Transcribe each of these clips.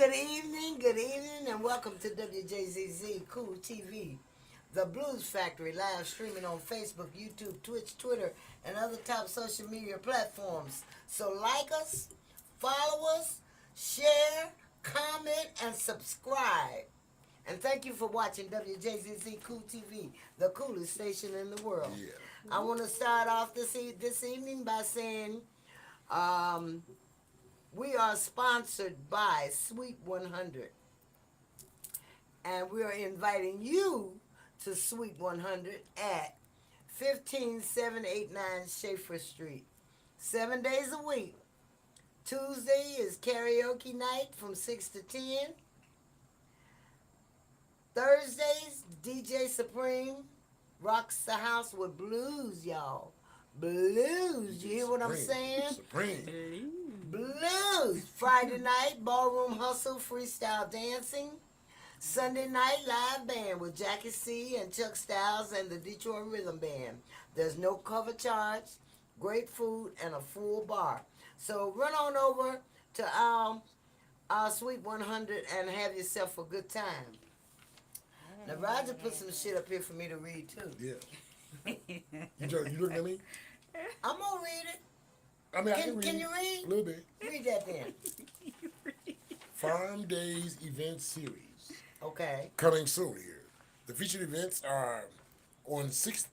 good evening, and welcome to Wjzz Cool TV, the Blues Factory, live streaming on Facebook, YouTube, Twitch, Twitter, and other top social media platforms. So like us, follow us, share, comment, and subscribe. And thank you for watching Wjzz Cool TV, the coolest station in the world. Yeah. I want to start off this evening by saying, we are sponsored by Sweet 100. And we are inviting you to Sweet 100 at 15789 Schaefer Street. 7 days a week. Tuesday is karaoke night from 6 to 10. Thursdays, DJ Supreme rocks the house with blues, y'all. Blues. You hear what I'm saying? Supreme. Blues. Friday night, ballroom hustle, freestyle dancing. Sunday night, live band with Jackie C and Chuck Styles and the Detroit Rhythm Band. There's no cover charge, great food, and a full bar. So run on over to our Sweet 100 and have yourself a good time. Now, Roger put some shit up here for me to read, too. Yeah. You looking at me? I'm going to read it. I mean, I can read. Can you read? A little bit. Read that then. Farm Days Event Series. Okay. Coming soon here. The featured events are on 6th.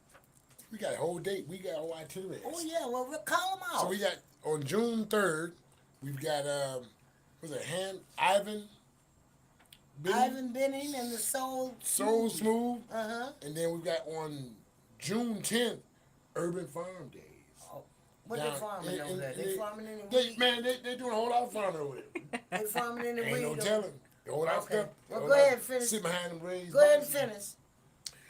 We got a whole date. We got a whole itinerary. Oh, yeah. Well, we'll call them out. So we got, on June 3rd, we've got, Ivan Benning and the Soul Smooth. Uh-huh. And then we've got on June 10th, Urban Farm Days. Oh, what they farming over there? They farming in the weed? They doing a whole lot of farming over there. They farming in the weed? Ain't no telling. A whole lot of stuff. Well, go ahead and finish. Sit behind them raised. Go ahead and finish.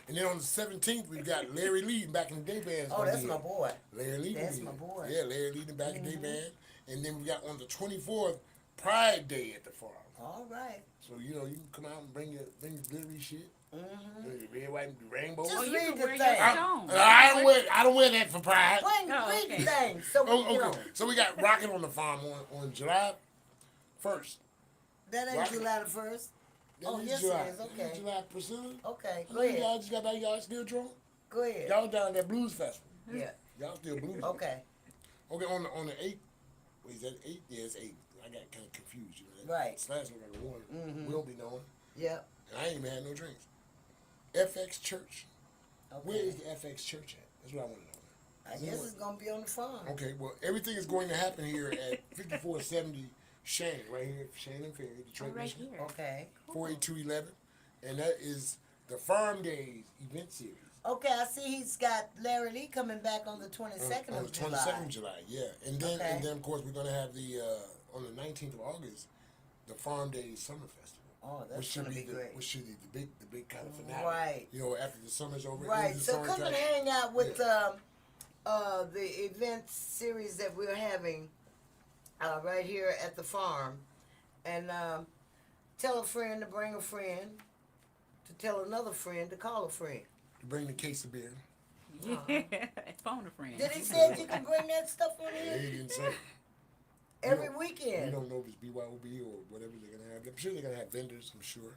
And then on the 17th, we've got Larry Lee back in the day band. Oh, that's my boy. Larry Lee. That's my boy. Yeah, Larry Lee back in the day band. And then we got on the 24th, Pride Day at the farm. All right. So, you can come out and bring your glittery shit. Mm-hmm. Red, white, and rainbow. Just you read can the wear thing. your stones. I don't wear that for Pride. Read the thing. So, Okay. So we got Rockin' on the Farm on July 1st. That ain't Rocket. July the 1st. Oh, yes, July. it is. Okay. July, Priscilla. Okay, go You ahead. guys just got back. Y'all still drunk? Go ahead. Y'all down at Blues Festival. Yeah. Y'all still blues. Okay. Okay, on the 8th. Wait, is that 8th? Yeah, it's 8th. I got kind of confused. Right. Slash look like a 1. Mm-hmm. We don't be knowing. Yep. And I ain't even had no drinks. FX Church. Okay. Where is the FX Church at? That's what I want to know. I guess it's going to be on the farm. Okay, well, everything is going to happen here at 5470 Shane, right here, Shane and Ferry, Detroit, Right Michigan. here. Okay. 48211. And that is the Farm Days event series. Okay, I see he's got Larry Lee coming back on the 22nd On of the July. 22nd of July, yeah. And then, Okay. of course, we're going to have the, on the 19th of August, the Farm Days Summer Festival. Oh, that's going to be great. Which should be the big kind of finale. Right. After the summer's over. Right, the so summer come and time. hang out with the event series that we're having right here at the farm. And tell a friend to bring a friend, to tell another friend to call a friend. To bring the case of beer. Yeah. Phone a friend. Did he say you can bring that stuff on Yeah, here? he didn't say. Every We weekend? don't know if it's BYOB or whatever they're going to have. I'm sure they're going to have vendors, I'm sure.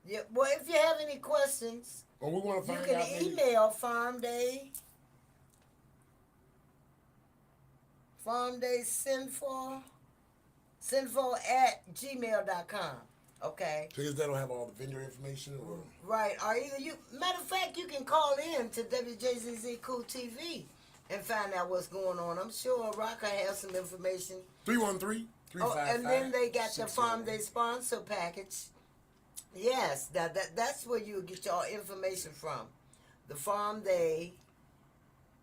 Yeah, well, if you have any questions, Or we want to you find can out. maybe- email farmdaysinfo@gmail.com. Okay. So they don't have all the vendor information? Or Right. Or either matter of fact, you can call in to Wjzz Cool TV and find out what's going on. I'm sure Rocker has some information. 313-355. Oh, and then they got the Farm Day sponsor package. Yes, that's where you get your information from. The Farm Day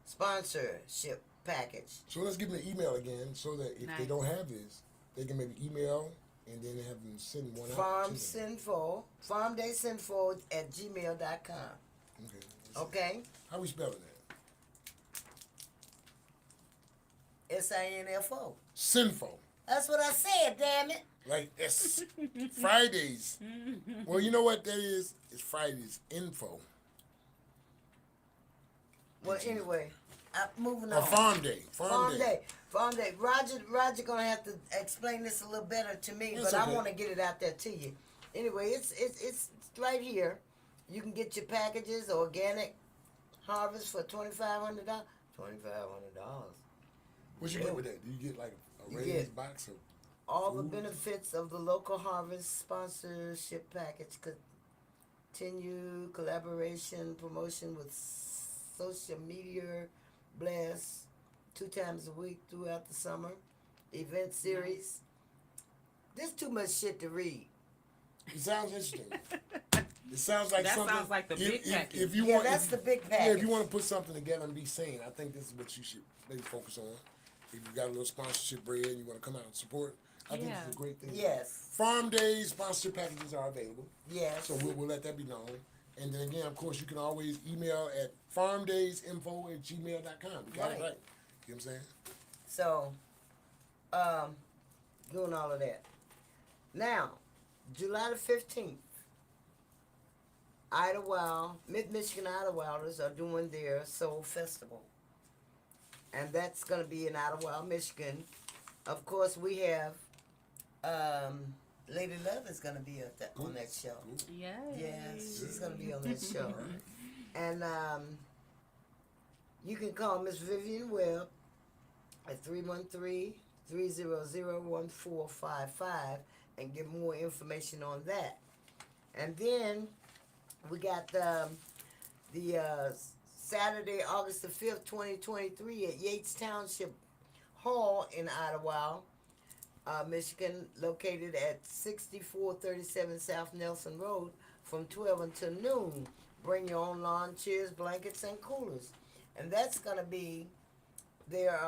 sponsorship package. So let's give them an email again so that if they Nice. don't have this, they can maybe email and then have them send one out. farmdaysinfo@gmail.com. Okay. Okay? How we spelling that? SINFO. Sinfo. That's what I said, damn it. Like it's Fridays. Well, you know what that is? It's Fridays info. Well, anyway, Moving A on. farm day. Farm day. Farm day. Roger gonna have to explain this a little better to me, It's but okay. I want to get it out there to you. Anyway, it's right here. You can get your packages, organic harvest for $2,500. $2,500. What you get with that? Do you get like a You raised get box of all the food? benefits of the local harvest sponsorship package. Continue collaboration, promotion with social media blasts 2 times a week throughout the summer. Event series. There's too much shit to read. It sounds interesting. It sounds like That something. sounds like the big package. If you Yeah, want, that's if, the big Yeah, package. if you want to put something together and be sane, I think this is what you should maybe focus on. If you got a little sponsorship bread and you want to come out and support, I think Yeah. it's a great thing. Yes. Farm days sponsorship packages are available, Yes. so we'll let that be known. And then again, of course, you can always email at farmdaysinfo@gmail.com. You got it Right. right. You know what I'm saying? So, doing all of that. Now, July the 15th, Idlewild, Mid-Michigan Idlewilders are doing their Soul Festival. And that's going to be in Idlewild, Michigan. Of course, we have Lady Love is going to be on that show. Yay. Yes, she's going to be on that show. And you can call Miss Vivian Webb at 313-300-1455 and get more information on that. And then we got the Saturday, August the 5th, 2023 at Yates Township Hall in Idlewild, Michigan, located at 6437 South Nelson Road from 12 until noon. Bring your own lawn chairs, blankets, and coolers. And that's going to be their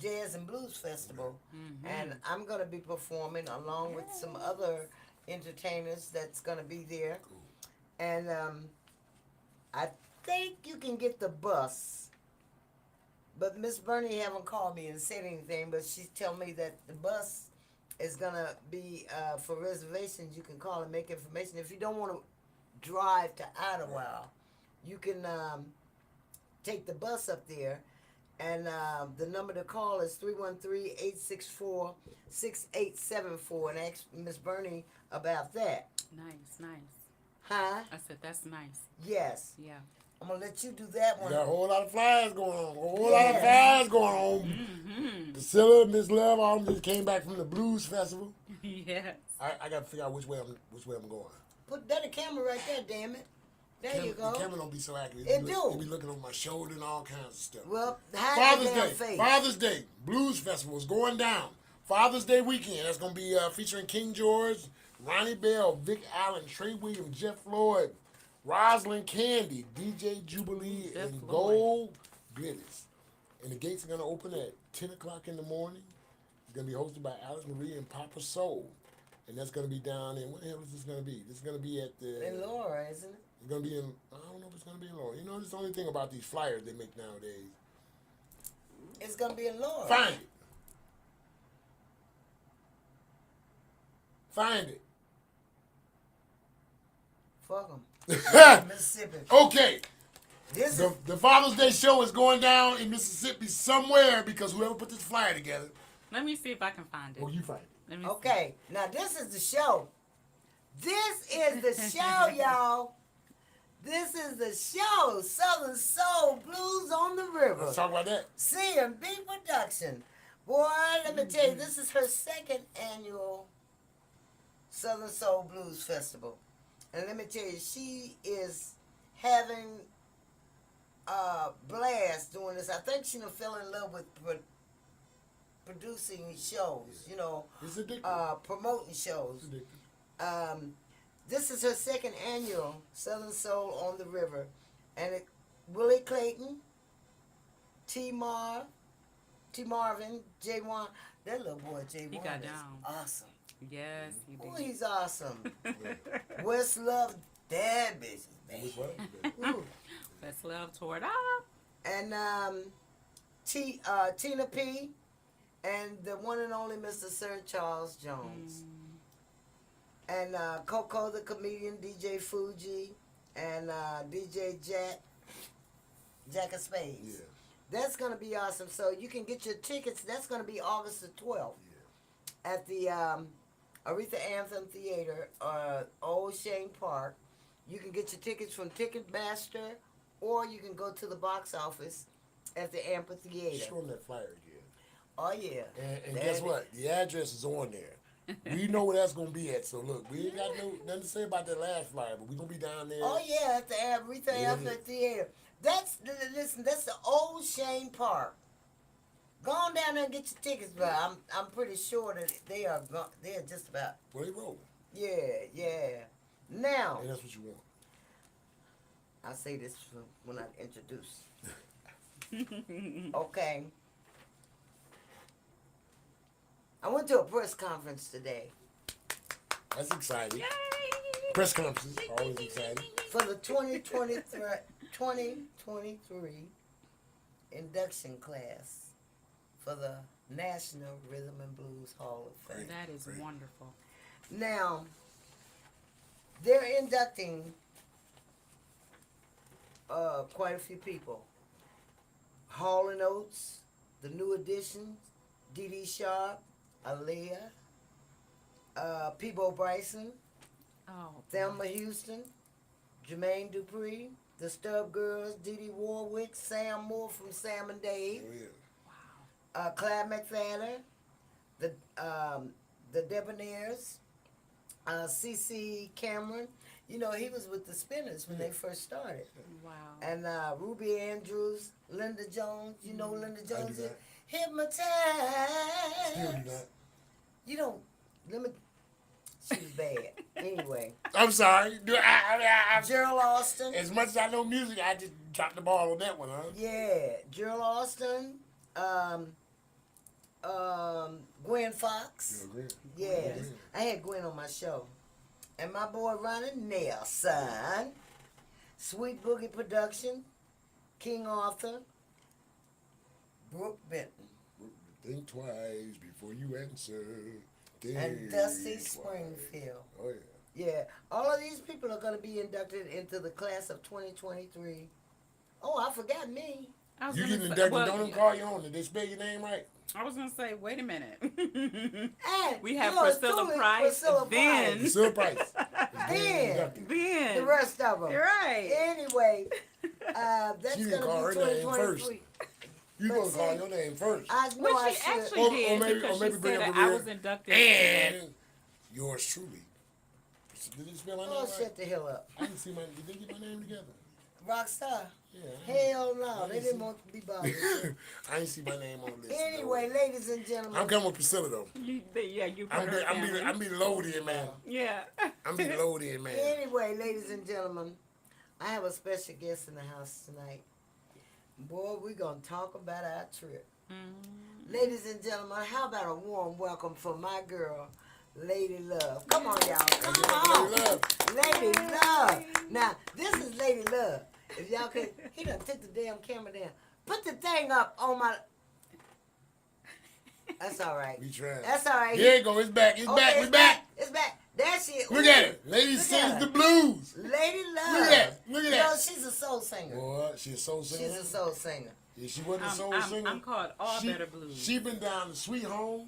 Jazz and Blues Festival. Mm-hmm. And I'm going to be performing along with some other entertainers that's going to be there. And I think you can get the bus. But Miss Bernie haven't called me and said anything, but she's telling me that the bus is going to be for reservations. You can call and make information. If you don't want to drive to Idlewild, you can take the bus up there. And the number to call is 313-864-6874 and ask Miss Bernie about that. Nice. Huh? I said that's nice. Yes. Yeah. I'm going to let you do that We one. got a whole lot of flyers going on. A whole lot of Yes. flyers going on. Mm-hmm. Priscilla, Miss Love, all of them just came back from the Blues Festival. Yes. I got to figure out which way I'm going. Put that a camera right there, damn it. There you go. The camera don't be so accurate. It do. It be looking over my shoulder and all kinds of stuff. Well, hide Father's your damn Day. face. Father's Day. Blues Festival is going down. Father's Day weekend. That's going to be featuring King George, Ronnie Bell, Vic Allen, Trey Williams, Jeff Floyd, Rosalind Candy, DJ Jubilee, Jeff and Floyd. Gold Glitters. And the gates are going to open at 10 o'clock in the morning. It's going to be hosted by Alice Marie and Papa Soul. And that's going to be down in, what the hell is this going to be? This is going to be at the... In Laura, isn't it? It's going to be in, I don't know if it's going to be in Laura. You know, that's the only thing about these flyers they make nowadays. It's going to be in Laura. Find it. Find it. Fuck them. Mississippi. Okay. This is... The Father's Day show is going down in Mississippi somewhere because whoever put this flyer together. Let me see if I can find it. Oh, you find it. Let me Okay, now this is the show. This is the show, y'all. This is the show. Southern Soul Blues on the River. Let's talk about that. C&B Production. Boy, let me tell you, this is her second annual Southern Soul Blues Festival. And let me tell you, she is having a blast doing this. I think she fell in love with producing shows, you know, It's addictive. promoting shows. It's addictive. This is her second annual Southern Soul on the River. And Willie Clayton, T. Marvin, J1. That little boy, J1, He got is down. awesome. Yes, you Oh, did. he's awesome. West Love, that bitch, Which man. one? Ooh. Let's love toward up. And Tina P. And the one and only Mr. Sir Charles Jones. And Coco the comedian, DJ Fuji, and DJ Jack. Jack of Spades. Yeah. That's going to be awesome. So you can get your tickets. That's going to be August the 12th at the Aretha Anthem Theater, Old Shane Park. You can get your tickets from Ticketmaster, or you can go to the box office at the Amphitheater. Show them that flyer again. Oh, yeah. And guess what? The address is on there. We know where that's going to be at. So, look, we ain't got nothing to say about that last flyer, but we're going to be down there. Oh, yeah, at the Aretha Anthem Theater. Listen, that's the Old Shane Park. Go on down there and get your tickets, but I'm pretty sure that they're just about. Well, they rolling. Yeah. Now, And that's what you want. I'll say this when I introduce. Okay. I went to a press conference today That's exciting. Press conferences, always exciting. for the 2023 induction class for the National Rhythm and Blues Hall of Fame. That is wonderful. Now, they're inducting quite a few people. Hall and Oates, the new additions, Dee Dee Sharp, Aaliyah, Peebo Bryson, Thelma Houston, Jermaine Dupri, the Stub Girls, Dee Dee Warwick, Sam Moore from Sam and Dave, Oh, yeah. Clyde McFadden, the Debonaires, C.C. Cameron. You know, he was with the Spinners when they first started. Wow. And Ruby Andrews, Linda Jones. You know Linda Jones? that. Hypnotized. Still do that. You don't. She was bad. Anyway. I'm sorry. Gerald Austin. As much as I know music, I just dropped the ball on that one, huh? Yeah. Gerald Austin. Gwen Fox. Yes. I had Gwen on my show. And my boy Ronnie Nelson. Sweet Boogie Production. King Arthur. Brooke Benton. Think twice before you answer. Think And Dusty twice. Springfield. Oh, yeah. Yeah. All of these people are going to be inducted into the class of 2023. Oh, I forgot me. I was You gonna getting say- inducted, well, don't them call you on. Did they spell your name right? I was gonna say, wait a minute. And We have yours Priscilla truly, Price, Priscilla then- Price. Priscilla Price. Then. Ben. The rest of them. You're right. Anyway, that's She going didn't call to her be name 2023. You But supposed to call see- your name first. I know Which I she should. actually Or did maybe- because or maybe she bring said up that a I real- was inducted. And yours truly. Did you spell my name Oh, right? shut the hell up. I didn't see my. Did they get my name together? Rockstar. Yeah. Hell no. They didn't want to be bothered. I didn't see my name on the list. Anyway, no. ladies and gentlemen. I'm coming with Priscilla though. You put I'm her down. I'm be loaded, man. Yeah. I'm be loaded, man. Anyway, ladies and gentlemen, I have a special guest in the house tonight. Boy, we're going to talk about our trip. Ladies and gentlemen, how about a warm welcome for my girl, Lady Love. Come on, y'all. Come on. Lady Love. Now, this is Lady Love. If y'all could, he done took the damn camera down. Put the thing up on my... That's all right. We trying. That's all right. There you go. It's back. It's back. We back. It's back. There she is. Look at it. Lady Look at sings her. the blues. Lady Love. Look at that. Look at You that. know, she's a soul singer. Boy, she a soul singer. She's a soul singer. Yeah, she wasn't a soul singer. I'm called All Better Blues. She been down to Sweet Home.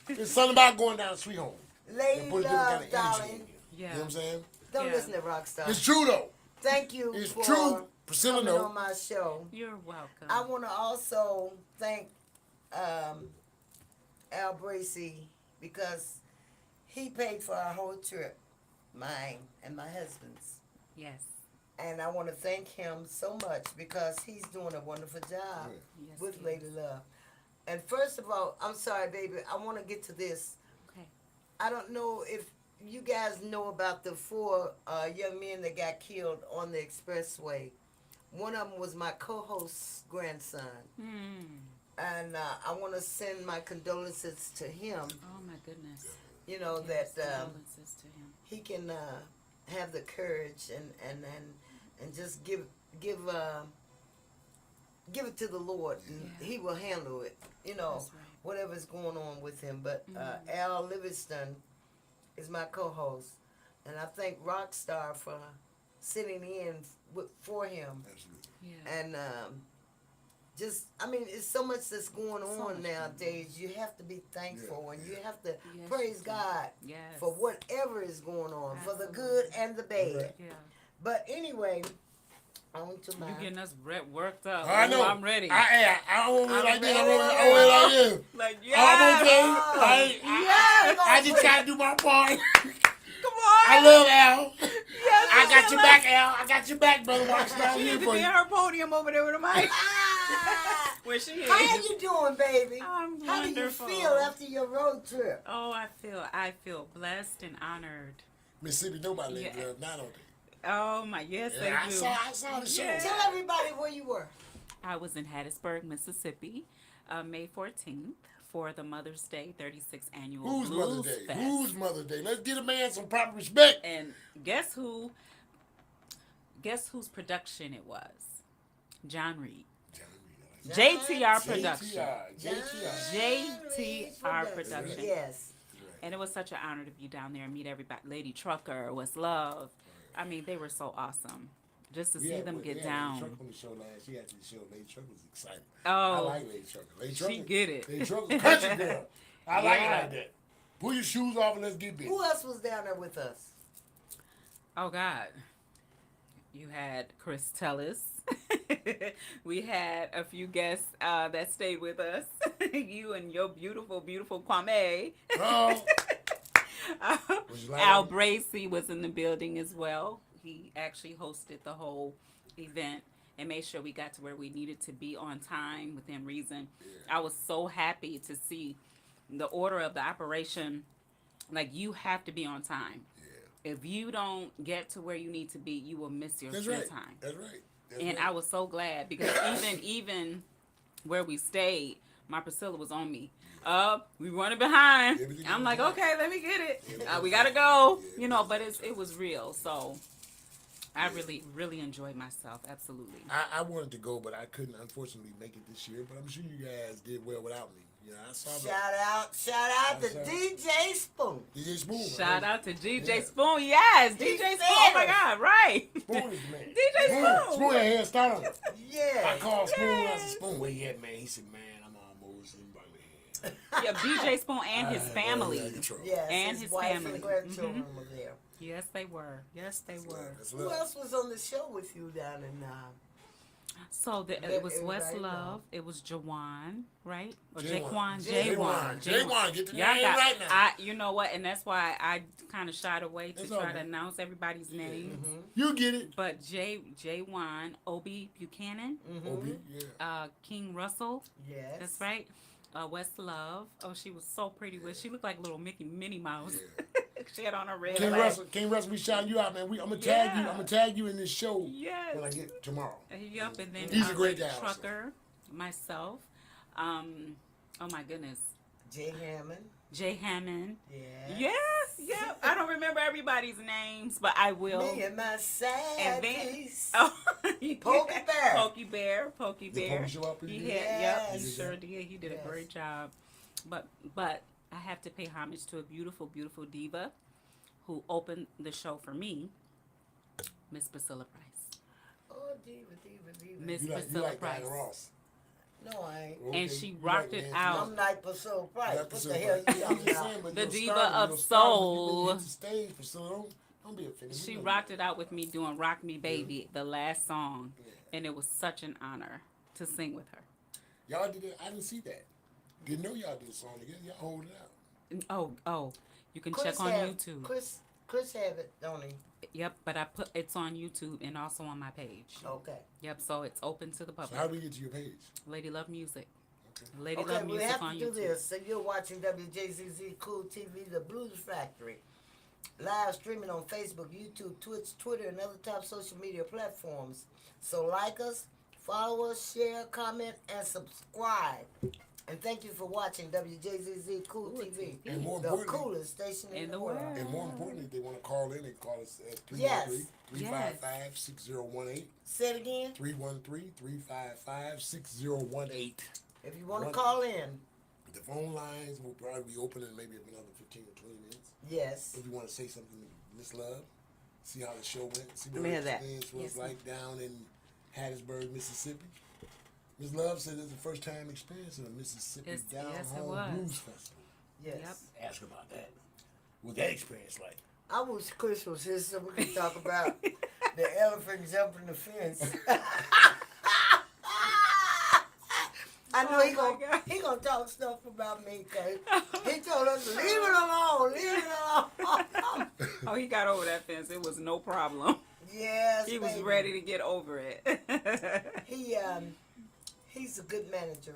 There's something about going down to Sweet Home. Lady And put a different Love, kind of energy in darling. you. Yeah. You know what I'm saying? Don't Yeah. listen to Rockstar. It's true though. Thank you It's for true. Priscilla coming know. on my show. You're welcome. I want to also thank Al Bracey because he paid for our whole trip, mine and my husband's. Yes. And I want to thank him so much because he's doing a wonderful job Yes, with he Lady Love. And first of all, I'm sorry, baby, I want to get to this. Okay. I don't know if you guys know about the 4 young men that got killed on the expressway. One of them was my co-host's grandson. And I want to send my condolences to him. Oh my goodness. You know, Yes, that condolences to him. he can have the courage and just give it to the Lord, and He will handle it. You know, That's right. whatever's going on with him. But Al Livingston is my co-host, and I thank Rockstar for sitting in for him. Absolutely. Yeah. And just, I mean, it's so much that's going So on much nowadays. You have to be thankful and you have to Yes, praise you do. God Yes. for whatever is going on, for the Absolutely. good and the bad. Yeah. But anyway, on to my. You getting us worked up. I know. I'm ready. I don't really I'm like this. I ready. don't really like this. Like, I'm okay. Yes. I just try to do my part. Come on. I love Al. Yes, I got your back, Al. I got your back, brother. Watch down She here needs to for be you. in her podium over there with a mic. Ah! Where she is. How you doing, baby? I'm How wonderful. do you feel after your road trip? Oh, I feel blessed and honored. Mississippi, nobody let Yeah. love. Not on Oh my, yes there. they Yeah, do. I saw the show. Yeah. Tell everybody where you were. I was in Hattiesburg, Mississippi, May 14th for the Mother's Day 36th annual Who's Blues Mother's Day? Fest. Who's Mother's Day? Let's give a man some proper respect. And guess who? Guess whose production it was? John Reed. JTR production. JTR production. Yes. And it was such an honor to be down there and meet everybody. Lady Trucker, What's Love. I mean, they were so awesome. Just to see them get down. Lady Trucker on the show last year after the show. Lady Trucker was excited. Oh, I like Lady Trucker. Lady Trucker. she get it. Lady Trucker, country girl. I like it Yeah. like that. Pull your shoes off and let's get busy. Who else was down there with us? Oh God. You had Chris Tellis. We had a few guests that stayed with us. You and your beautiful, beautiful Kwame. Oh. Was you like Al it? Bracy was in the building as well. He actually hosted the whole event and made sure we got to where we needed to be on time within reason. Yeah. I was so happy to see the order of the operation. Like, you have to be on time. Yeah. If you don't get to where you need to be, you will miss your That's your right. time. That's right. That's And right. I was so glad because even where we stayed, my Priscilla was on me. We running behind. Everything I'm was like, good. okay, let me get it. Everything We was gotta good. go. Yeah, You know, but it was real. So I really enjoyed myself. Absolutely. I wanted to go, but I couldn't, unfortunately, make it this year. But I'm sure you guys did well without me. You know, I saw the Shout out to Shout out. DJ Spoon. DJ Spoon. Shout out to DJ Yeah. Spoon. Yes, He DJ Spoon. said Oh my it. God, right. Spoon is the man. DJ Spoon. Spoon had head start on it. Yeah. I called Spoon. I Yes. said, Spoon, where you at, man? He said, man, I'm almost in Birmingham. Yeah, DJ Spoon and his Yeah, family. control. Yes, And his his wife family. and grandchildren Mhm. were there. Yes, they were. Yes, they were. That's Who love. else was on the show with you down in So Let it was everybody West know. Love. It was Jawan, right? Or Jawan. Jaquan. Jaquan, get the Y'all name got- right now. You know what? And that's why I kind of shied away to It's try okay. to announce everybody's names. You get it. But Jawan, Obi Buchanan, Obi, yeah. King Russell. Yes. That's right. West Love. Oh, she was so pretty. She looked like little Minnie Mouse. She had on her red. King flag. Russell, we shouting you out, man. I'm gonna tag you. Yeah. I'm gonna tag you in this show Yes. when I get tomorrow. Yup, and then He's a great Lady guy also. Trucker, myself. Oh my goodness, Jay Hammond. Jay Hammond. Yeah. Yes. I don't remember everybody's names, but I will. Me and my sad And then, piece. oh, Pokey Bear. Pokey Bear, Pokey Did Bear. Pokey show up? He He had, did? yep, he Yes. sure did. He did Yes. a great job. But I have to pay homage to a beautiful, beautiful diva who opened the show for me, Miss Priscilla Price. Oh, diva. Miss You like Priscilla Price. Diana Ross. No, I ain't. Okay, And she you rocked like it Nancy out. I'm like Priscilla Price. Yeah, What Priscilla the hell you Price. I'm talking just about? saying, but The your diva stardom, of your stardom, when you soul. really hit the stage, Priscilla, don't be offended. She We know rocked you. it out with me doing Rock Me Baby, the last song. And it was such an honor to sing with her. Y'all did it. I didn't see that. Didn't know y'all did a song together. Y'all hold it out. Oh, you can Chris check on have- YouTube. Chris have it, don't he? Yep, but it's on YouTube and also on my page. Okay. Yep, so it's open to the So how public. do we get to your page? Lady Love Music. Okay. Lady Okay, Love we Music have on to do YouTube. this. So you're watching WJZZ Cool TV, the Blues Factory. Live streaming on Facebook, YouTube, Twitch, Twitter, and other top social media platforms. So like us, follow us, share, comment, and subscribe. And thank you for watching WJZZ Cool TV, And more the importantly, coolest station in the world. and more importantly, if they want to call in, they call us at Yes. 313-355-6018. Say it again. 313-355-6018. If you want to One- call in, The phone lines will probably be open in maybe another 15 or 20 minutes. yes. If you want to say something to Miss Love, see how the show went. See Let what me the hear that. experience was Yes, like down in Hattiesburg, Mississippi. Ms. Love said it's the first time experiencing a Mississippi down yes, it home was. blues festival. Yes. Yep. Ask her about that. What that experience like? I wish Chris was here so we could talk about the elephant jumping the fence. I know Oh my God. he gonna talk stuff about me because he told us to leave it alone, leave it alone. Oh, he got over that fence. It was no problem. Yes, He was baby. ready to get over it. He's a good manager.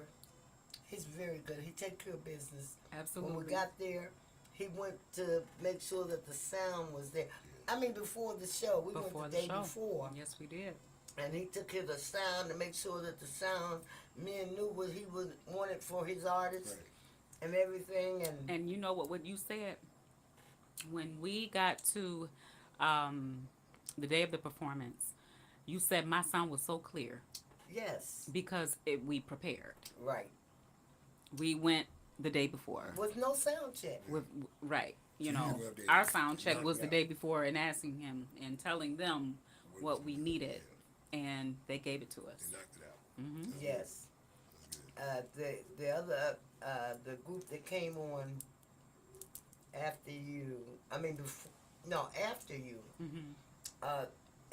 He's very good. He take care of business. Absolutely. When we got there, he went to make sure that the sound was there. I mean, before the show, we Before went the the day show. before, Yes, we did. and he took care of the sound to make sure that the sound, me and knew what he would wanted for his artists Right. and everything. And you know what you said? When we got to the day of the performance, you said my sound was so clear Yes, because we prepared. right. We went the day before. With no sound check. Right. You So you know, were up there our to sound check knock was it the out. day before and asking him and telling them what we needed. And they gave it to us. They knocked it out. Hmm Yes. That's good. The other the group that came on after you, I mean after you, hmm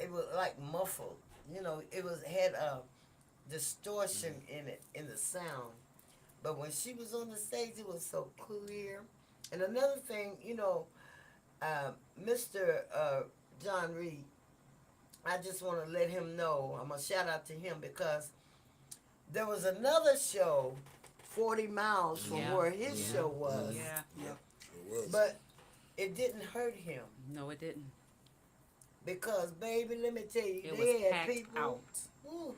it was like muffled. You know, had a distortion in it in the sound. But when she was on the stage, it was so clear. And another thing, Mr. John Reed, I just want to let him know. I'm gonna shout out to him because there was another show 40 miles from Yeah. where his show was, Yeah. Yeah. Sure was. but it didn't hurt him No, it didn't. because, baby, let me tell you, It they was had packed people. out. Woo.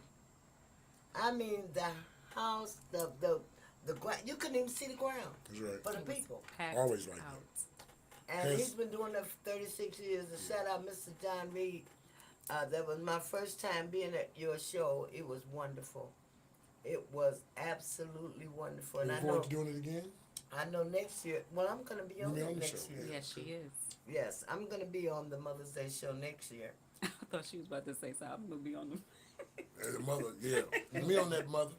I mean, the house, the ground, you couldn't even see the ground That's right. for the It was people. packed Always like out. And Yes. he's been doing that for 36 years. And shout out Mr. John Reed. That was my first time being at your show. It was wonderful. It was absolutely wonderful. And Looking forward to doing it again. I know next year. Well, I'm gonna be on You'll be it on the next show, year. yeah. Yes, she is. Yes, I'm gonna be on the Mother's Day show next year. I thought she was about to say something. I'm gonna be on them. The mother, yeah. Me on that mother.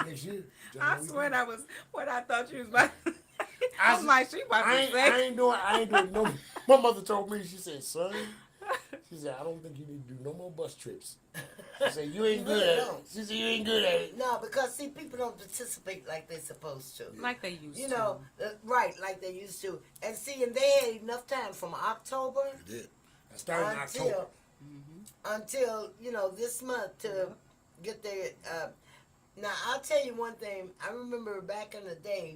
Next year. I swear that was what I thought she was about. I I'm like, she about I to say. ain't doing no. My mother told me, she said, son, she said, I don't think you need to do no more bus trips. She said, you ain't good at it. don't. She said, you ain't good at it. No, because see, people don't participate like they're supposed to. Like they used You to. know, right, like they used to. And see, and they had enough time from October It did. I started in October. until this month to get their. Now I'll tell you one thing. I remember back in the day,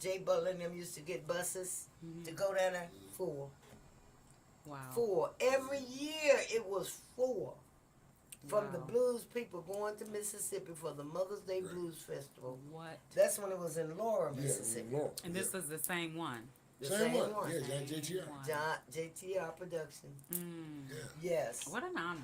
Jay Butler and them used to get buses to go down there. Wow. Four every year. It was four. From the Wow. blues people going to Mississippi for the Mother's Day Blues Festival. What? That's when it was in Laura, Yeah, Mississippi. Lord. And this is the same one. The Same one. Yeah, Same JTR. one. John JTR production. Mm. Yeah. Yes. What an honor.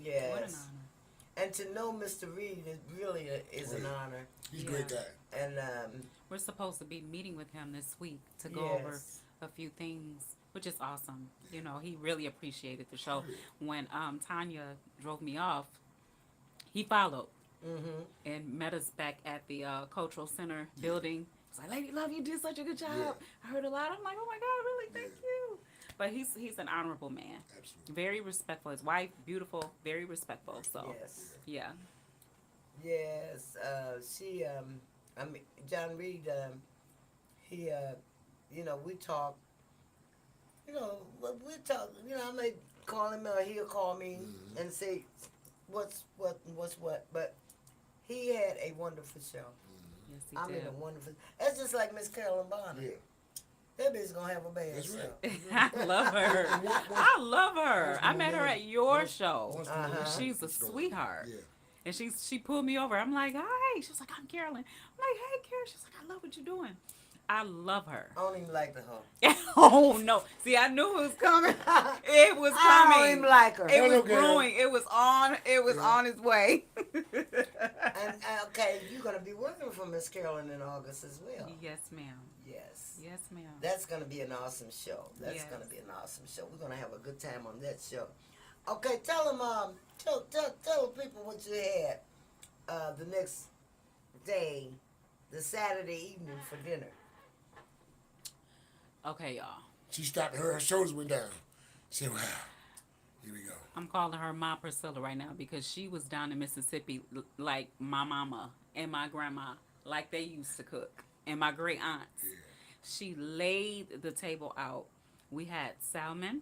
Yes. What an honor. And to know Mr. Reed is really is an honor. He's a Yeah. great guy. And We're supposed to be meeting with him this week to go over yes. a few things, which is awesome. You know, he really appreciated the show. When Tanya drove me off, he followed Mm-hmm. and met us back at the Cultural Center building. He's like, Lady Love, you did such a good job. Yeah. I heard a lot. I'm like, oh my God, really? Thank you. But he's an honorable man. Absolutely. Very respectful. His wife, beautiful, very respectful. So, Yes. yeah. Yes. She. I mean, John Reed. He. We talk. We talk. I may call him or he'll call me and say, "What's what? But he had a wonderful show. Yes, he I mean, did. a wonderful. That's just like Miss Carolyn Bonner. Yeah. That bitch gonna have a bad That's show. right. I love her. I love her. I met her at your show. Once Uh-huh. the She's a it's going. sweetheart. Yeah. And she pulled me over. I'm like, hi. She was like, I'm Carolyn. I'm like, hey, Carol. She's like, I love what you're doing. I love her. I don't even like the hoe. Oh no! See, I knew it was coming. It was I don't coming. even like her. It was okay. brewing. It was on. It was Yeah. on its way. And okay, you're gonna be working for Miss Carolyn in August as well. Yes, ma'am. Yes. Yes, ma'am. That's gonna be an awesome show. That's Yes. gonna be an awesome show. We're gonna have a good time on that show. Okay, tell them, tell the people what you had the next day, the Saturday evening for dinner. Okay, y'all. She stopped. Her shoulders went down. She said, "Wow, here we go." I'm calling her Ma Priscilla right now because she was down in Mississippi like my mama and my grandma, like they used to cook, and my great aunts. Yeah. She laid the table out. We had salmon.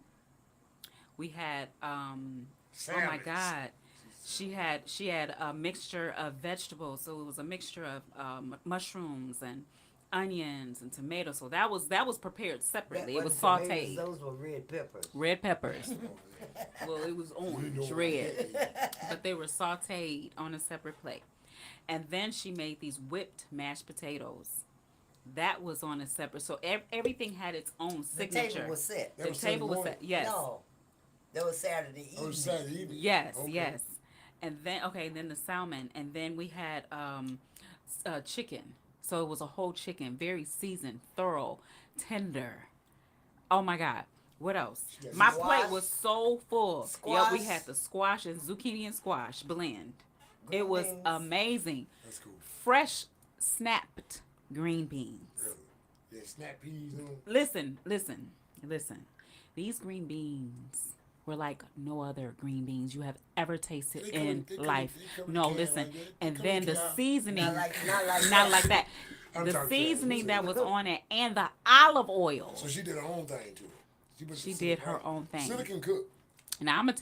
We had oh my Salads. God. She had a mixture of vegetables, so it was a mixture of mushrooms and onions and tomatoes. So that was prepared separately. It was wasn't tomatoes, sautéed. Those were red peppers. Red peppers. Oh, yeah. Well, it was You orange, know red, what? but they were sautéed on a separate plate. And then she made these whipped mashed potatoes. That was on a separate. So everything had its own The signature. table was set. That The was Sunday table was morning? set. Yes. No, that was Saturday evening. Oh, Saturday evening. Yes, Okay. yes. And then then the salmon, and then we had chicken. So it was a whole chicken, very seasoned, thorough, tender. Oh my God. What else? Yes. My Squash. plate was so full. Squash. Yeah, we had the squash and zucchini and squash blend. Green It was beans. amazing. That's cool. Fresh snapped green beans. Really. Yeah, snap peas. Listen. These green beans were like no other green beans you have ever tasted They come in they come life. they come in No, can listen. like that. They And come then in the can. seasoning, Not like not like that. I'm The talking seasoning to that was on it and the olive oil. So she did her own thing too. Put She the did silicone- her own thing. Silicon cook. Now I'm gonna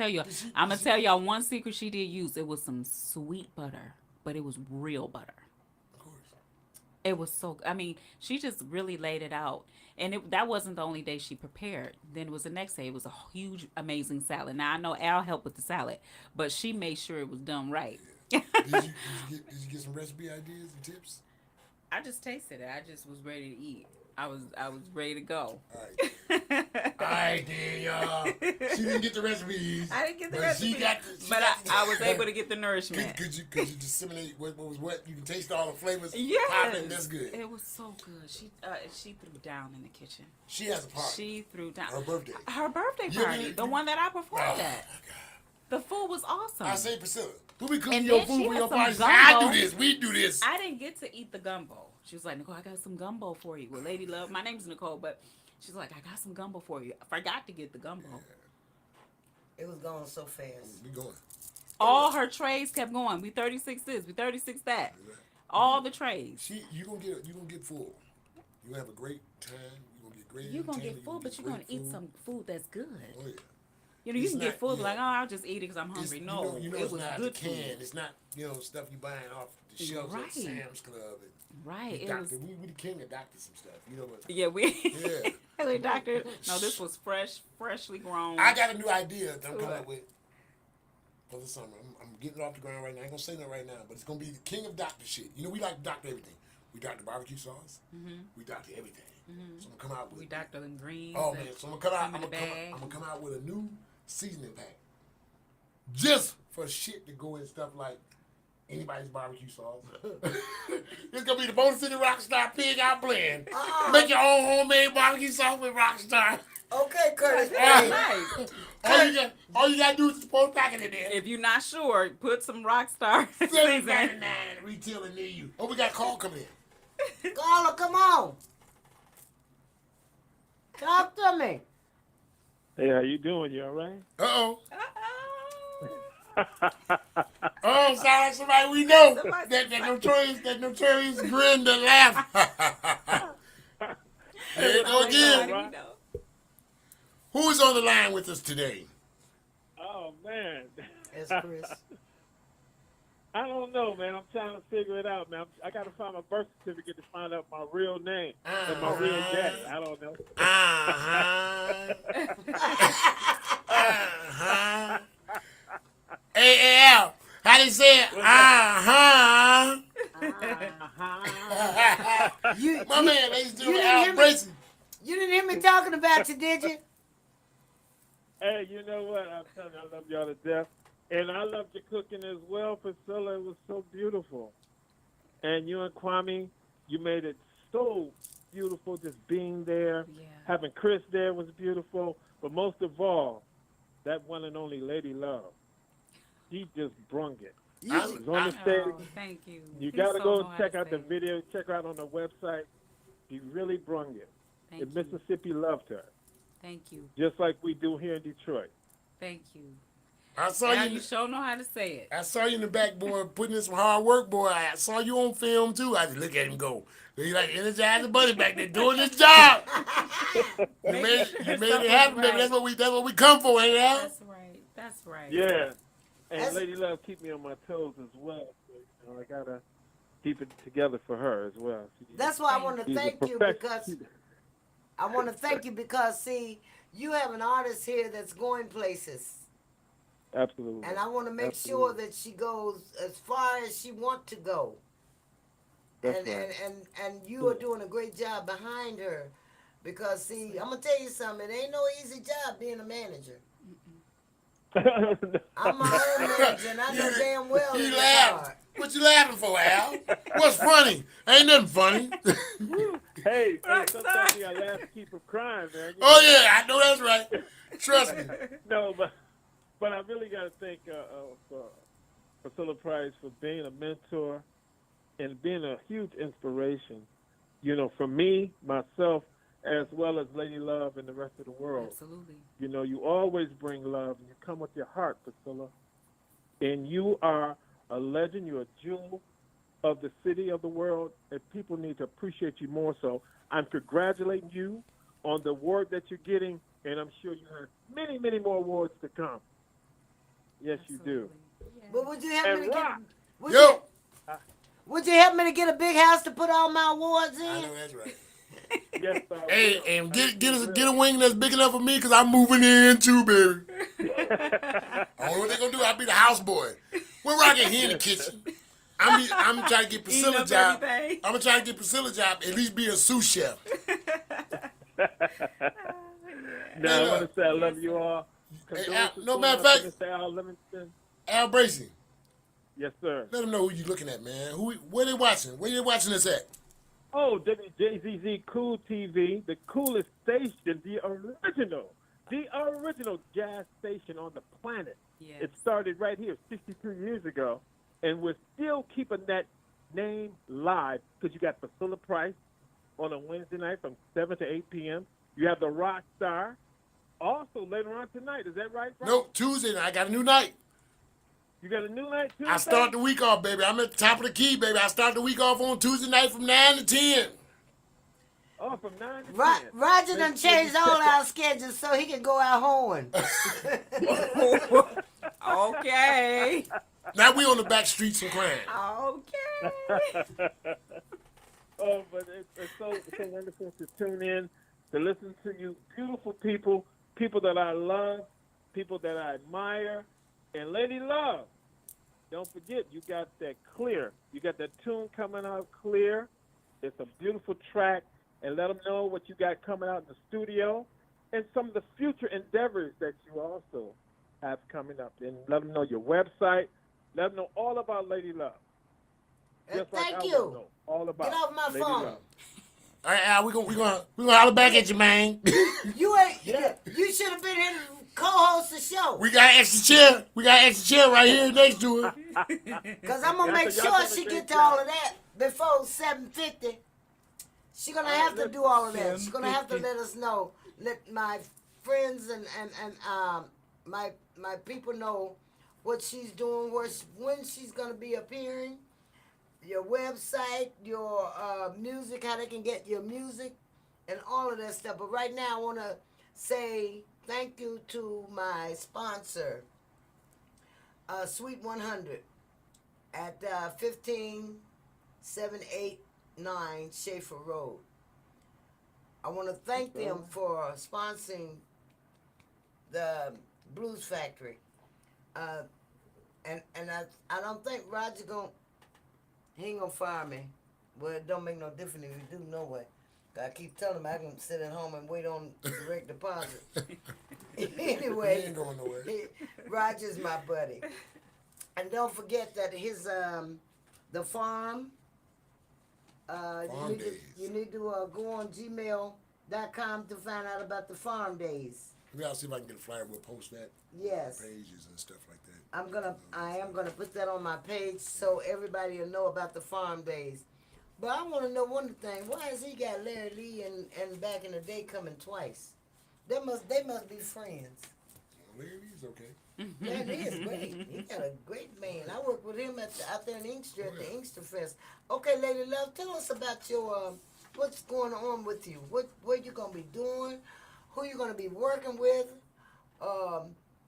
tell you, one secret she did use. It was some sweet butter, but it was real butter. Of course. It was so. I mean, she just really laid it out, and that wasn't the only day she prepared. Then it was the next day. It was a huge, amazing salad. Now I know Al helped with the salad, but she made sure it was done right. Did you get some recipe ideas and tips? I just tasted it. I just was ready to eat. I was ready to go. All right. All right, then, y'all. She didn't get the recipes. I didn't get the but recipe, She got I was able to get the nourishment. Could you disseminate what was what? You can taste all the flavors. Yes, Popping, that's good. It was so good. She threw down in the kitchen. She has a party. She threw down Her birthday. Her birthday You party, really- the one that I performed Oh, my at. God. The food was awesome. I say, Priscilla, who be cooking And your then food she for had your some party? She say, gumbo. I do this. We do this. I didn't get to eat the gumbo. She was like, Nicole, I got some gumbo for you. Well, Lady Love, my name's Nicole, but she's like, I got some gumbo for you. I forgot to get the gumbo. It was going so fast. We going. All her trays kept going. We 36 this, we 36 that. All the trays. You gonna get full. You gonna have a great time. You gonna get great. You're going to get entertainment. full, but you're going to great eat food. some food that's good. Oh yeah. You know, you It's can get not- full, yeah. like, oh, I'll just eat it because I'm It's- hungry. No, you know it it's was not good the can. food. It's not stuff you buying off the shelves Right. at Sam's Club. And Right. It was, we the king of doctor some stuff. You know what? yeah, we, Yeah. we doctor, no, this was freshly grown. I got a new idea that I'm coming What? up with for the summer. I'm getting it off the ground right now. I ain't gonna say that right now, but it's gonna be the king of doctor shit. You know, we like to doctor everything. We doctor barbecue sauce. Mm-hmm. We doctor everything. So I'm gonna come out with. We doctor them greens. Oh and man, so I'm gonna come out. come in I'm the gonna bag. come out with a new seasoning pack, just for shit to go in stuff like anybody's barbecue sauce. It's gonna be the Bonus City Rockstar Pig Out Blend. Make your own homemade barbecue sauce with Rockstar. Okay, Curtis. Nice. All you gotta do is just pack it in there. If you're not sure, put some Rockstar $7.99 season. retailer near you. Oh, we got a call coming in. Caller, come on. Talk to me. Hey, how you doing? You all right? Uh-oh. Uh-oh. Oh, sound like somebody we know. Somebody- That notorious grin to laugh. There you go Somebody again. we know. Who is on the line with us today? Oh man, It's Chris. I don't know, man. I'm trying to figure it out, man. I got to find my birth certificate to find out my real name and my real daddy. I don't know. Uh-huh. A-L. How do you say it? Uh-huh. My man, ladies and you gentlemen, didn't Al hear me. Bracey. You didn't hear me talking about you, did you? Hey, you know what? I'm telling you, I love y'all to death. And I loved your cooking as well, Priscilla. It was so beautiful. And you and Kwame, you made it so beautiful just being there. Yeah. Having Chris there was beautiful. But most of all, that one and only Lady Love. She just brung it. You, She was on the stage. Oh, thank you. You He got to so go know how check to out the say it. video. Check her out on the website. She really brung it. Thank And you. Mississippi loved her, Thank you. just like we do here in Detroit. Thank you. I saw Al, you. you sure know how to say it. I saw you in the back, boy, putting in some hard work, boy. I saw you on film too. I said, look at him go. He like Energizer Bunny back there doing his job. You made sure it something's happen, baby. right. That's what we come for, ain't it, Al? That's right. That's right. Yeah. And That's- Lady Love keep me on my toes as well. So, I got to keep it together for her as well. that's why I want to She's a thank you professional. because see, you have an artist here that's going places. Absolutely. And I want to make Absolutely. sure that she goes as far as she wants to go. That's and, right. and you are doing a great job behind her. Because, see, I'm going to tell you something. It ain't no easy job being a manager. I'm my own manager, and I know damn well He it's laughed. hard. What you laughing for, Al? What's funny? Ain't nothing funny. Hey, I'm sometimes sorry. you got to laugh to keep from crying, man. You Oh know? yeah, I know that's right. Trust me. No, but I really got to thank Priscilla Price for being a mentor and being a huge inspiration, you know, for me, myself, as well as Lady Love and the rest of the world. Absolutely. You know, you always bring love, and you come with your heart, Priscilla. And you are a legend. You're a jewel of the city, of the world, and people need to appreciate you more. So I'm congratulating you on the award that you're getting, and I'm sure you have many, many more awards to come. Yes, you do. Absolutely. Yeah. But would you help And me to rock. get... Yo, Would you help me to get a big house to put all my awards I in? know that's right. Yes, I Hey, will. and I get a wing that's big enough for me, cause I'm moving in too, baby. will. I don't know what they gonna do. I'll be the houseboy. We're rocking here in the kitchen. I'm trying to get Priscilla Eating a up job. everything. I'm gonna try to get Priscilla a job. At least be a sous chef. No, I want to say I love you all. Hey, Condolences no, to matter of my fact- Mr. Al Livingston. Al Bracey, Yes, sir. let them know who you looking at, man. Where they watching? Where they watching this at? Oh, Wjzz Cool TV, the coolest station, the original jazz station on the planet. Yes. It started right here 62 years ago, and we're still keeping that name live because you got Priscilla Price on a Wednesday night from 7 to 8 p.m. You have the Rock Star also later on tonight. Is that right, Brian? Nope, Tuesday night. I got a new night. You got a new night too? I start the week off, baby. I'm at the top of the key, baby. I start the week off on Tuesday night from 9 to 10. Oh, from 9 to 10. Roger done Make sure you changed all check our schedules so he can go out horn. Okay. Now we on the back streets and crime. Okay. Oh, but it's so wonderful to tune in, to listen to you beautiful people, people that I love, people that I admire. And Lady Love, don't forget, you got that clear. You got that tune coming out clear. It's a beautiful track. And let them know what you got coming out in the studio and some of the future endeavors that you also have coming up. And let them know your website. Let them know all about Lady Love. Just like Thank I you. wanna know all about Get off my Lady phone. Love. All right, Al, we gonna holler back at you, man. You ain't. Yeah. You should have been here to co-host the show. We got an extra chair. We got an extra chair right here next to her. Cause I'm gonna Yeah, make so y'all sure done a she great get to job. all of that before 7:50. She gonna have to listen, do all of that. She's gonna have to 7:50. let us know. Let my friends and my people know what she's doing, when she's gonna be appearing, your website, your music, how they can get your music, and all of that stuff. But right now, I want to say thank you to my sponsor, Sweet 100, at 15789 Schaefer Road. I want to thank them for sponsoring the Blues Factory. And I don't think Roger he ain't gonna fire me. Well, it don't make no difference if you do know what. I keep telling him I can sit at home and wait on direct deposit. He Anyway, ain't going nowhere. Roger's my buddy. And don't forget that his the farm. Farm you, need days. you need to go on gmail.com to find out about the farm days. Maybe I'll see if I can get a flyer. We'll post that Yes. on pages and stuff like that. I am gonna put that on my page so everybody will know about the farm days. But I want to know one thing: why has he got Larry Lee and back in the day coming twice? They must be friends. Larry's okay. That is great. He got a great man. I worked with him out there in Inkster at the Inkster Fest. Okay, Lady Love, tell us about your what's going on with you. What you gonna be doing? Who you gonna be working with?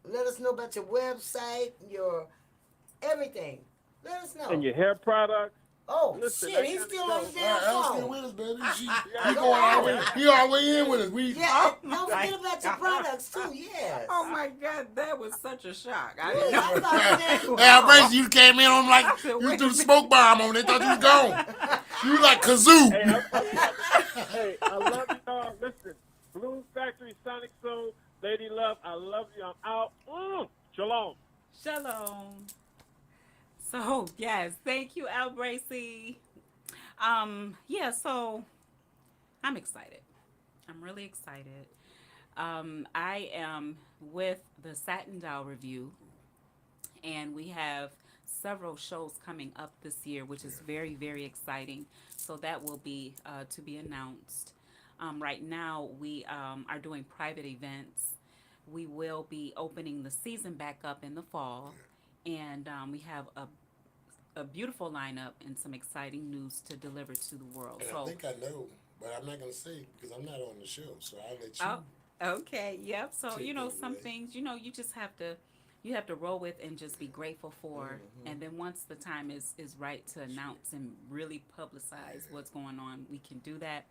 Let us know about your website, your everything. Let us know. And your hair products. Oh Listen, shit, I he's got still to on the go. damn El's still phone. with us, baby. Go He going all the way. on. He all the way in with us. Yeah, don't forget about your products too. Yes. Oh my God, that was such a shock. I Really? didn't I know. thought that. Al Bracy, you came in on him like I said, you wait threw a the smoke bomb on. They thought you was gone. You was like kazoo. Hey, I love y'all. Listen, Blue Factory, Sonic Soul, Lady Love, I love you. I'm out. Shalom. Shalom. So yes, thank you, Al Bracy. Yeah, so I'm excited. I'm really excited. I am with the Satin Doll Review, and we have several shows coming up this year, which is very, very exciting. So that will be to be announced. Right now, we are doing private events. We will be opening the season back up in the fall, and we have a beautiful lineup and some exciting news to deliver to the world. And So I think I know, but I'm not gonna say because I'm not on the show. So I'll let you. oh, okay, yep. So Take that some away. things you just have to roll with and just be grateful for. And then once the time is right to announce and really publicize what's going on, we can do that.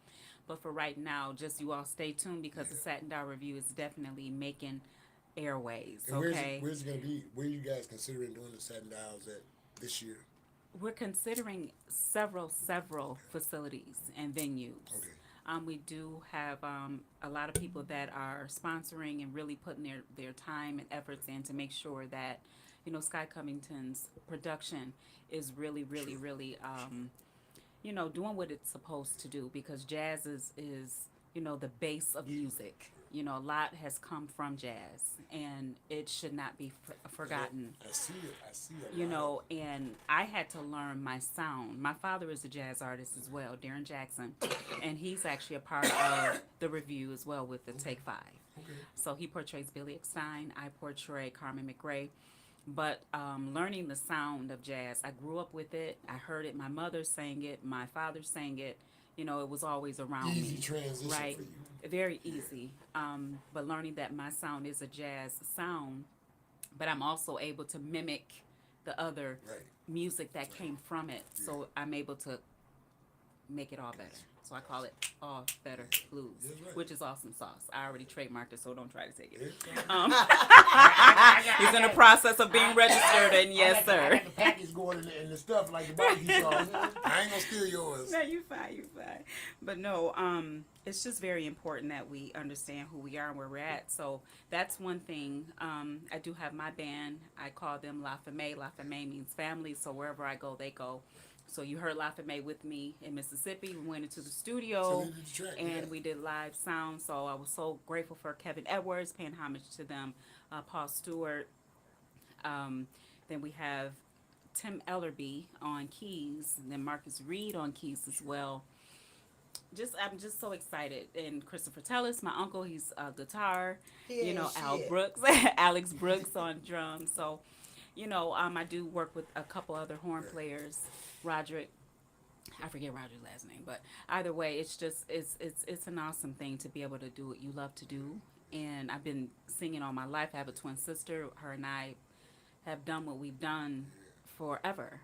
But for right now, just you all stay tuned because the Satin Doll Review is definitely making airways. And Okay, where's it gonna be? Where you guys considering doing the Satin Dials at this year? we're considering several facilities and venues. Okay. We do have a lot of people that are sponsoring and really putting their time and efforts in to make sure that Sky Covington's production is really doing what it's supposed to do, because jazz is the base of music. A lot has come from jazz, and it should not be forgotten. I see it. And I had to learn my sound. My father is a jazz artist as well, Darren Jackson, and he's actually a part of the review as well with the Take Five. Okay. So he portrays Billy Eckstine, I portray Carmen McRae. But learning the sound of jazz, I grew up with it. I heard it. My mother sang it. My father sang it. It was always around Easy me. transition Right. for you. Very easy. But learning that my sound is a jazz sound, but I'm also able to mimic the other Right. music that came from it. So I'm able to make it all better. So I call it All Better Blues, That's right. which is awesome sauce. I already trademarked it, so don't try to take it. Yeah. He's in the process of being registered, and yes, I sir. got the package going and the stuff like the barbecue sauce. I ain't gonna steal yours. No, you fine. But no, it's just very important that we understand who we are and where we're at. So that's one thing. I do have my band. I call them La Famille. La Famille means family. So wherever I go, they go. So you heard La Famille with me in Mississippi. We went into the studio So they did the track, and yeah. we did live sound. So I was so grateful for Kevin Edwards, paying homage to them, Paul Stewart. Then we have Tim Ellerby on keys, and then Marcus Reed on keys as well. I'm just so excited. And Christopher Tellis, my uncle, he's guitar. Yeah, Al shit. Brooks, Alex Brooks on drums. So, I do work with a couple other horn players. Roderick, I forget Roger's last name, but either way, it's an awesome thing to be able to do what you love to do. And I've been singing all my life. I have a twin sister. Her and I have done what we've done forever.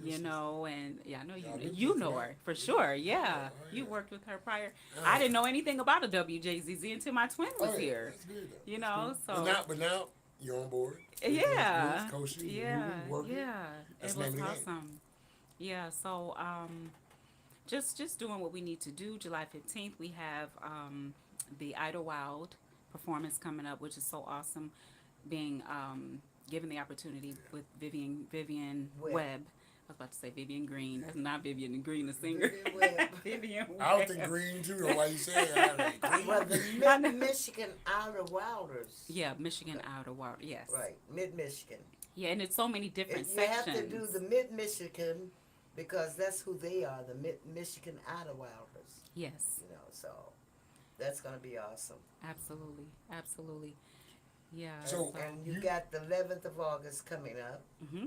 And I know Y'all you do know good her for sure. Yeah, Oh, you yeah. worked with her prior. I didn't know anything about a WJZZ until my twin was Oh, yeah. here. That's good, though. You know, so But now you're on board. yeah, Coaching, yeah, working. yeah. That's It the was name of the game. awesome. Yeah, so just doing what we need to do. July 15th, we have the Idlewild performance coming up, which is so awesome. Being given the opportunity with Vivian Webb. I was about to say Vivian Green. That's not Vivian Green, the singer. Vivian Webb. Vivian Webb. I was thinking green too. Or why you saying that? Green. Well, the Michigan Outer Wilders. Yeah, Michigan Idlewild. Yes. Right, Mid-Michigan. Yeah, and it's so many different You sections. have to do the Mid-Michigan because that's who they are, the Mid-Michigan Outer Wilders. Yes, You know, so that's going to be awesome. absolutely, absolutely. Yeah. So- And you got the 11th of August coming up, hmm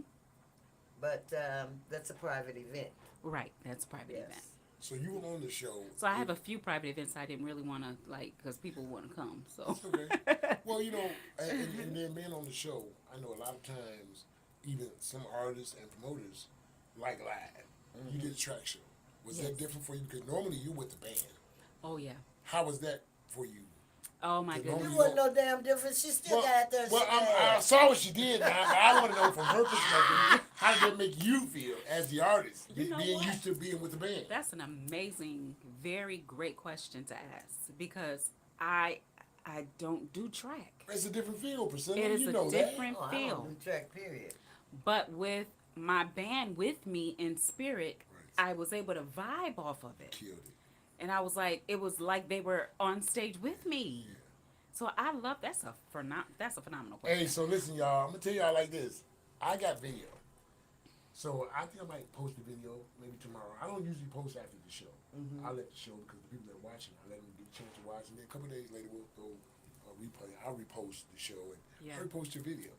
but that's a private event. right, that's a private Yes. event. So you were on the show. So I have a few private events I didn't really want to because people want to come. So Okay. Well, you know, and then being on the show, I know a lot of times, even some artists and promoters like live. You did a track show. Was Yes. that different for you? Because normally you with the band. oh yeah, How was that for you? oh my The goodness. It You wasn't know- no damn difference. She still got out there. well I saw what she did now, but I want to know from her perspective, how did that make you feel as the artist, You know being what? used to being with the band? That's an amazing, very great question to ask because I don't do track. It's a different feel, Priscilla. It is you a know different Oh, I feel. don't do track, period. But with my band with me in spirit, I was able to vibe off of that. it. Killed it. And I was like, it was like they were on stage with me. Yeah. So I love that's a phenomenal question. Hey, so listen, y'all. I'm gonna tell y'all like this. I got video, so I think I might post the video maybe tomorrow. I don't usually post after the show. I let the show because the people that are watching, I let them get a chance to watch, and then a couple days later we'll go replay. I'll repost the show and Yeah. repost your video.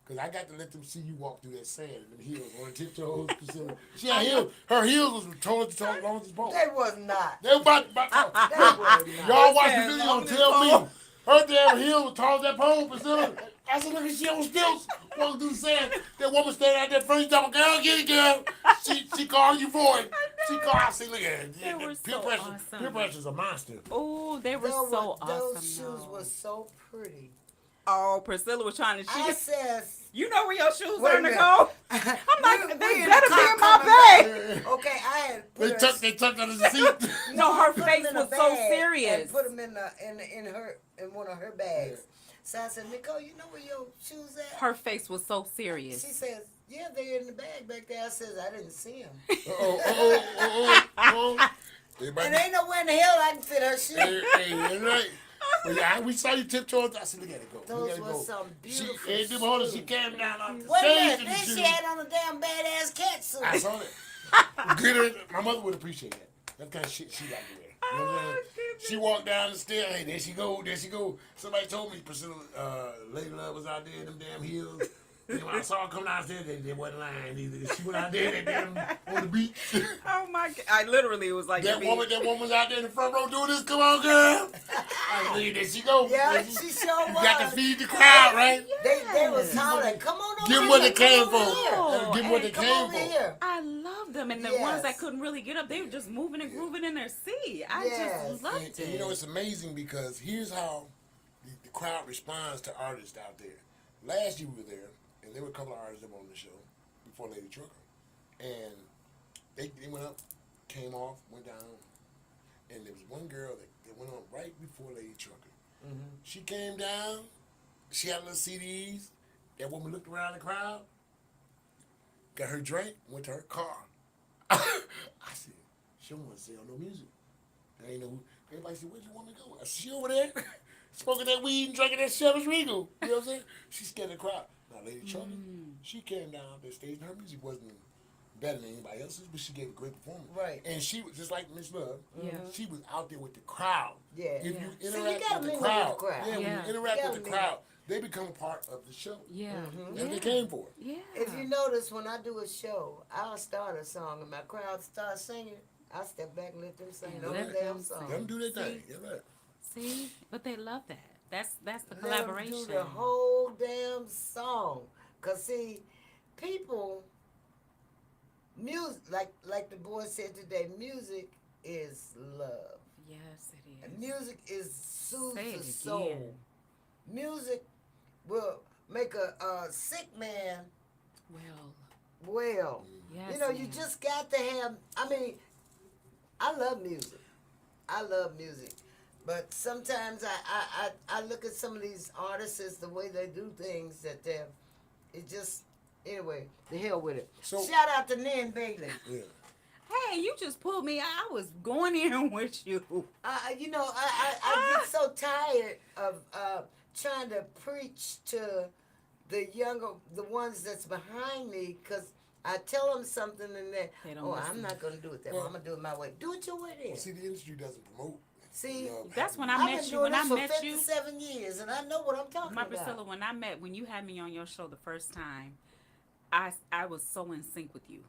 Cause I got to let them see you walk through that sand and them heels on tiptoes. Priscilla. She had heels. Her heels was tall as long as his bone. They was not. They were about They was not. y'all watch the Yeah, video long and as tell his me. Her damn heel was tall as that pole, Priscilla. I said, look at she on stilts. Walking through the sand. That woman standing out there front talking, girl, get it, girl. She called you for it. She called. I said, look at it. They were Peer so pressure. awesome. Peer pressure's a monster. Oh, they were Those so were- awesome. Those shoes though. were so pretty. Oh, Priscilla was trying to. I says, You know where your shoes Wait are, a minute. Nicole? I'm like, We they in the better be car in my bag. okay, I had put They tucked under the seat. No, her put 'em face in a was so bag serious. And put them in one of her bags. So I said, Nicole, you know where your shoes at? Her face was so serious. She says, yeah, they're in the bag back there. I says, I didn't see them. Everybody, And ain't nowhere in the hell I can fit her shoes. hey, right. Well, yeah, we saw you tiptoeing. I said, look at it go. Those Look at it were go. some beautiful She, them holders, she shoes. came down on the Wait a stage minute, in then the she shoes. had on a damn badass cat suit. I saw that. Good. My mother would appreciate that. That kind of shit she like to wear. You know what I'm saying? She walked down the stair. Hey, there she go. There she go. Somebody told me Priscilla, Lady Love was out there in them damn heels. And when I saw her come downstairs, they wasn't lying either. She went out there that damn on the beach. Oh my God! I literally was like, That woman was out there in the front row doing this. Come on, girl. I said, there she go. Yeah, she sure You was. got to feed the crowd, right? They was hollering, come on over Give them here. what they come came over for. here. Give them what they Come came over for. here. I love them, and the Yes. ones that couldn't really get up, they were just moving and grooving in their seat. I Yes. just loved And it. you know, it's amazing because here's how the crowd responds to artists out there. Last year we were there, and there were a couple of artists that were on the show before Lady Trucker. And they went up, came off, went down, and there was one girl that went on right before Lady Trucker. She came down, she had little CDs. That woman looked around the crowd, got her drink, went to her car. I said, she don't want to sell no music. I ain't know who. Everybody said, where'd you want to go? I said, she over there, smoking that weed and drinking that Chivas Regal. You know what I'm saying? She scared the crowd. Now, Lady Trucker, she came down off that stage, and her music wasn't better than anybody else's, but she gave a great performance. Right. And she was just like Miss Love. Yeah. She was out there with the crowd. Yeah. If Yeah. you See, you interact gotta with the mingle with crowd, the crowd. yeah, when Yeah. you interact You with the gotta crowd, they become part of the show. Yeah. That's yeah. what they came for. Yeah. If you notice, when I do a show, I'll start a song and my crowd starts singing. I step back and let them sing And the let whole damn them song. sing. Let them do their thing. See? Yeah, right. See, but they love that. That's the Let 'em collaboration. do the whole damn song. Cause see, people, music, like the boy said today, music is love. Yes, it And is. music is soothes Say the it soul. again. Music will make a sick man Well, well. yes. You know, you ma'am. just got to have. I mean, I love music. I love music. But sometimes I look at some of these artists, the way they do things, that it just, anyway, the hell with it. So- Shout out to Nan Bailey. Yeah. Hey, you just pulled me. I was going in with you. You know, I get so tired of trying to preach to the younger, the ones that's behind me, because I tell them something and They don't I'm listen. not going to do it that way. I'm going to do it my way. Do it your way then. See, the industry doesn't promote. See, That's when I've I been met you. doing When I this for met you, 57 years, and I know what I'm talking my about. Priscilla, when you had me on your show the first time, I was so in sync with you.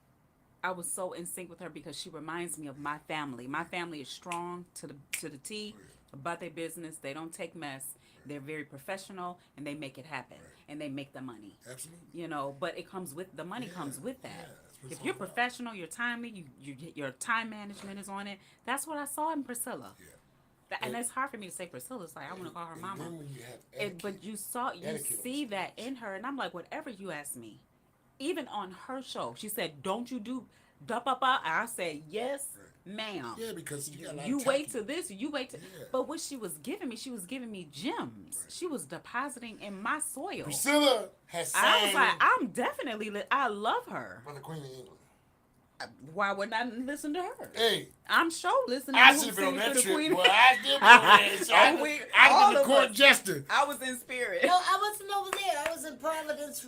I was so in sync with her because she reminds me of my family. My family is strong to the T about their business. They don't take mess. They're very professional and they make it happen and they make the money. Absolutely. You know, but it comes with the money comes with that. that's what it's If you're all about. professional, you're timely, your time management is on it. That's what I saw in Priscilla. Yeah. And it's hard for me to say Priscilla. It's like I want to call her And mama. then when you have etiquette, But you etiquette see on that stage. in her, and I'm like, whatever you ask me, even on her show, she said, "Don't you do da ba ba?" I said, "Yes, ma'am." Yeah, because you got a lot You of wait talent. to this, you wait to. Yeah. But what she was giving me gems. She was depositing in my soil. Priscilla has sang I was like, I'm definitely. I love her. for the Queen of England. Why wouldn't I listen to her? Hey, I'm sure listening I to should who have been on sings that for the trip. Queen. Boy, I did been on that. So Oh, we- I all was the of court us. jester. I was in spirit. No, I wasn't over there. I was in Providence,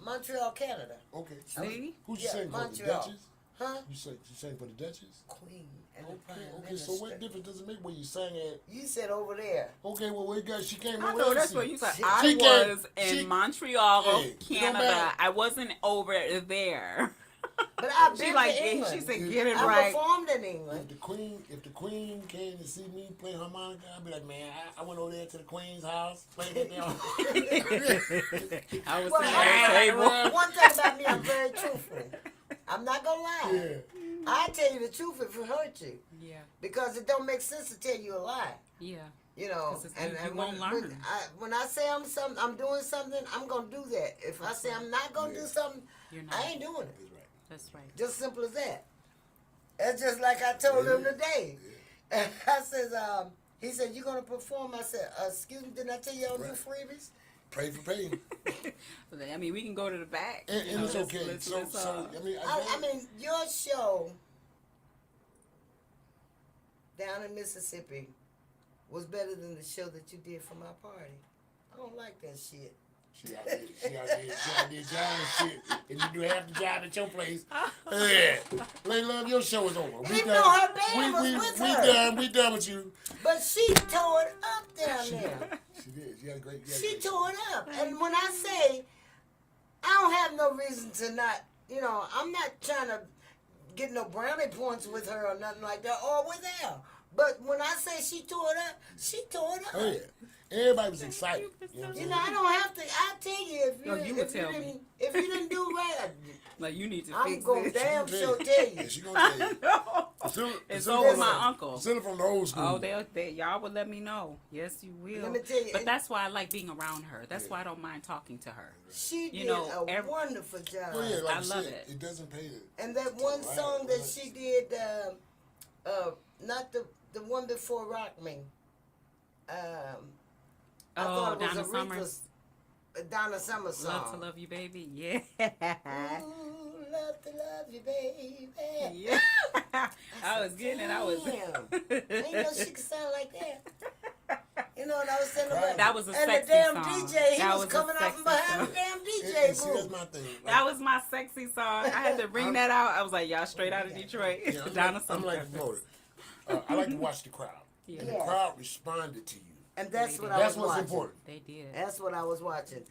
Montreal, Canada. Okay. See? Who'd you Yeah, sing for? The Montreal. Duchess? Huh? You sang for the Duchess? Queen and the Okay, Prime okay. Minister. So what difference does it make when you sang at? You said over there. Okay, well, we got. She came I over know there. that's what you said. She I came- was she- in Montreal, Hey, it don't Canada. matter. I wasn't over there. But I've She been like to England. she said, get it I right. performed in England. If the Queen came to see me play harmonica, I'd be like, man, I went over there to the Queen's house, played that damn. I was Well, sitting at the table. one thing about me, I'm very truthful. I'm not gonna lie. Yeah. I tell you the truth if it hurt you, Yeah, because it don't make sense to tell you a lie. yeah. You know, 'Cause you won't when, learn. when I say I'm doing something, I'm gonna do that. If I say I'm not gonna do something, You're not. I ain't doing it. That's right. That's right. Just simple as that. That's just like I told him today. And I says, he said, you gonna perform? I said, excuse me, didn't I tell you I don't do Right. freebies? Pray for pain. I mean, we can go to the back. And, you know, it's let's- okay. let's- So, let's, I mean, I mean, your show down in Mississippi was better than the show that you did for my party. I don't like that shit. She out there job and shit. And you do half the job at your place. Yeah. Lady Love, your show is over. We Even done. though her band was with her. We done with you. But she tore it up down there. She did. She had a great. She tore it up. And when I say, I don't have no reason to not, you know, I'm not trying to get no brownie points with her or nothing like that, or with her. But when I say she tore it up, she tore it up. Oh yeah. Everybody was excited. You know what I'm You saying? know, I don't have to. I tell you, if you, No, you would tell me. didn't, if you didn't do right, like you need to I'm fix gonna this. damn She sure gonna tell Yeah, you. she gonna tell you. No. Priscilla- It's Priscilla over from- my uncle. Priscilla from the old school. Oh, y'all would let me know. Yes, you will. Let me tell you, But that's why I like being around her. That's Yeah. why I don't mind talking to her. She You did know, a every- wonderful job. Well, yeah, like I you love said, it. it doesn't pay to. And that to one ride, song that but- she did, not the one before Rock Me. I thought it was Donna Aretha's- Summers. Donna Summer song. Love to love you, baby. Yeah. Ooh, love to love you, baby. Yeah. I was getting it. I was. Damn. Ain't no she could sound like that. You know what I was saying about? That was a and sexy the damn song. DJ, he That was was a coming out sexy from behind song. the damn And DJ see, that's booth. my thing. Like, That was my sexy song. I had to bring that out. I was like, y'all straight out of Detroit. yeah, I'm Donna like, I'm Summers. like Florida. I like to watch the crowd. Yeah. And the Yeah. crowd responded to you. And that's what I That's was what's watching. important. They did. That's what I was watching.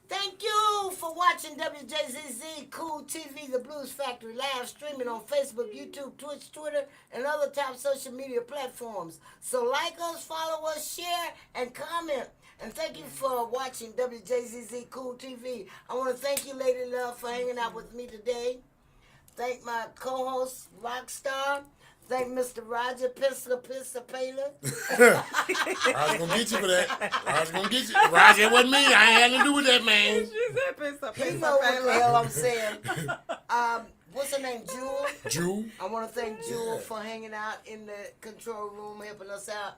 Thank you for watching WJZZ Cool TV, the Blues Factory, live streaming on Facebook, YouTube, Twitch, Twitter, and other top social media platforms. So like us, follow us, share, and comment. And thank you for watching WJZZ Cool TV. I want to thank you, Lady Love, for hanging out with me today. Thank my co-host, Rockstar. Thank Mr. Roger Pistol Paler. I was gonna get you for that. I was gonna get you. Roger, it wasn't me. I ain't had nothing to do with that, man. She said, "Piss up, He piss know up, what the hell I'm saying. what's her name, Jewel? Jew. I want to thank Jewel Yeah. for hanging out in the control room, helping us out.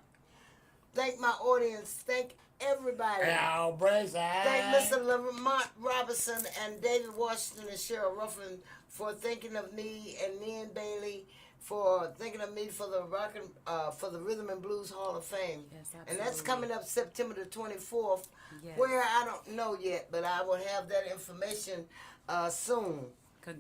Thank my audience. Thank everybody. Al Bryce. Thank Mr. Lamont Robinson and David Washington and Cheryl Ruffin for thinking of me, and Nan Bailey for thinking of me for the for the Rhythm and Blues Hall of Fame. Yes, And that's absolutely. coming up September the 24th, Yes. where I don't know yet, but I will have that information soon. Thank